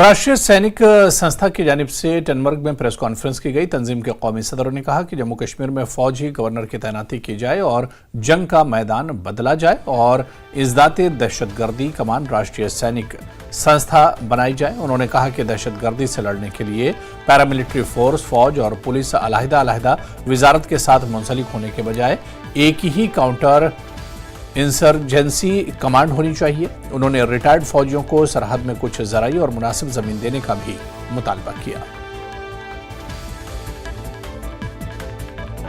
राष्ट्रीय सैनिक संस्था की जानिब से टनमर्ग में प्रेस कॉन्फ्रेंस की गई। तंजीम के कौमी सदरों ने कहा कि जम्मू कश्मीर में फौजी गवर्नर की तैनाती की जाए और जंग का मैदान बदला जाए और इज़्दाते दहशतगर्दी कमान राष्ट्रीय सैनिक संस्था बनाई जाए। उन्होंने कहा कि दहशतगर्दी से लड़ने के लिए पैरामिलिट्री फोर्स, फौज और पुलिस अलहदा वजारत के साथ मुंसलिक होने के बजाय एक ही काउंटर इंसर्जेंसी कमांड होनी चाहिए। उन्होंने रिटायर्ड फौजियों को सरहद में कुछ ज़राई और मुनासिब ज़मीन देने का भी मुतालबा किया।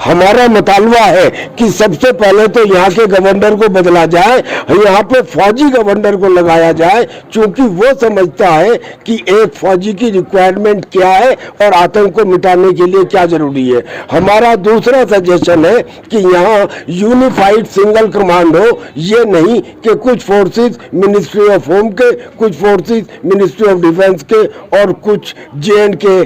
हमारा मुतालबा है कि सबसे पहले तो यहाँ के गवर्नर को बदला जाए, यहाँ पे फौजी गवर्नर को लगाया जाए, क्योंकि वो समझता है कि एक फौजी की रिक्वायरमेंट क्या है और आतंक को मिटाने के लिए क्या जरूरी है। हमारा दूसरा सजेशन है कि यहाँ यूनिफाइड सिंगल कमांड हो, ये नहीं कि कुछ फोर्सेस मिनिस्ट्री ऑफ होम के, कुछ फोर्सेस मिनिस्ट्री ऑफ डिफेंस के और कुछ JNK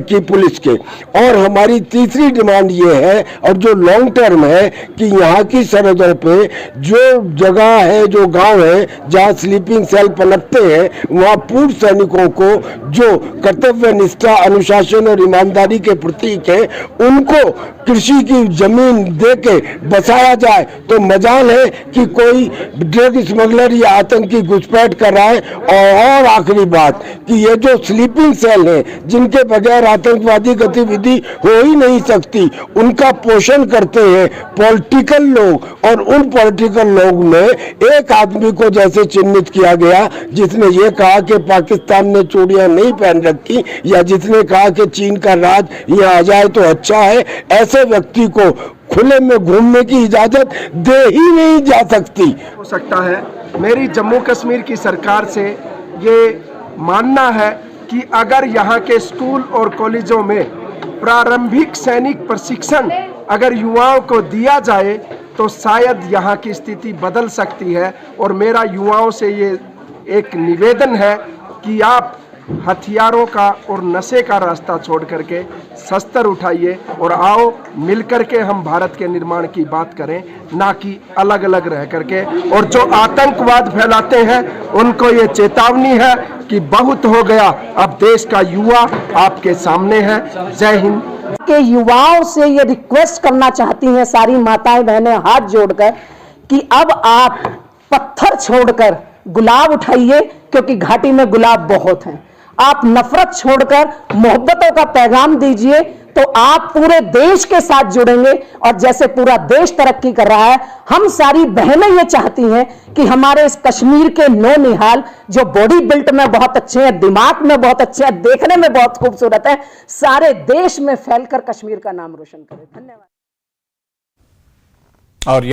की पुलिस के। और हमारी तीसरी डिमांड ये है और जो लॉन्ग टर्म है कि यहाँ की सरहदों पे जो जगह है, जो गांव है जहाँ स्लीपिंग सेल पनपते हैं, वहाँ पूर्व सैनिकों को जो कर्तव्य निष्ठा, अनुशासन और ईमानदारी के प्रतीक हैं, उनको कृषि की जमीन देके बसाया जाए तो मजाल है कि कोई ड्रग स्मगलर या आतंकी घुसपैठ कर रहा है। और आखिरी बात कि ये जो स्लीपिंग सेल है जिनके बगैर आतंकवादी गतिविधि हो ही नहीं सकती, उनका पोषण करते हैं पॉलिटिकल लोग। और उन पॉलिटिकल लोग में एक आदमी को जैसे चिन्हित किया गया जिसने ये कहा कि पाकिस्तान ने चूड़ियां नहीं पहन रखी, या जिसने कहा कि चीन का राज यहाँ आ जाए तो अच्छा है। ऐसे व्यक्ति को खुले में घूमने की इजाजत दे ही नहीं जा सकती। हो सकता है मेरी जम्मू कश्मीर की सरकार से ये मानना है कि अगर यहाँ के स्कूल और कॉलेजों में प्रारंभिक सैनिक प्रशिक्षण अगर युवाओं को दिया जाए तो शायद यहाँ की स्थिति बदल सकती है। और मेरा युवाओं से ये एक निवेदन है कि आप हथियारों का और नशे का रास्ता छोड़ करके शस्त्र उठाइए और आओ मिलकर के हम भारत के निर्माण की बात करें, ना कि अलग अलग रह करके। और जो आतंकवाद फैलाते हैं उनको ये चेतावनी है कि बहुत हो गया, अब देश का युवा आपके सामने है। जय हिंद। के युवाओं से ये रिक्वेस्ट करना चाहती हैं सारी माताएं बहनें हाथ जोड़कर कि अब आप पत्थर छोड़कर गुलाब उठाइए, क्योंकि घाटी में गुलाब बहुत हैं। आप नफरत छोड़कर मोहब्बतों का पैगाम दीजिए तो आप पूरे देश के साथ जुड़ेंगे। और जैसे पूरा देश तरक्की कर रहा है, हम सारी बहनें ये चाहती हैं कि हमारे इस कश्मीर के नौनिहाल जो बॉडी बिल्ट में बहुत अच्छे हैं, दिमाग में बहुत अच्छे हैं, देखने में बहुत खूबसूरत है, सारे देश में फैलकर कश्मीर का नाम रोशन करें। धन्यवाद। और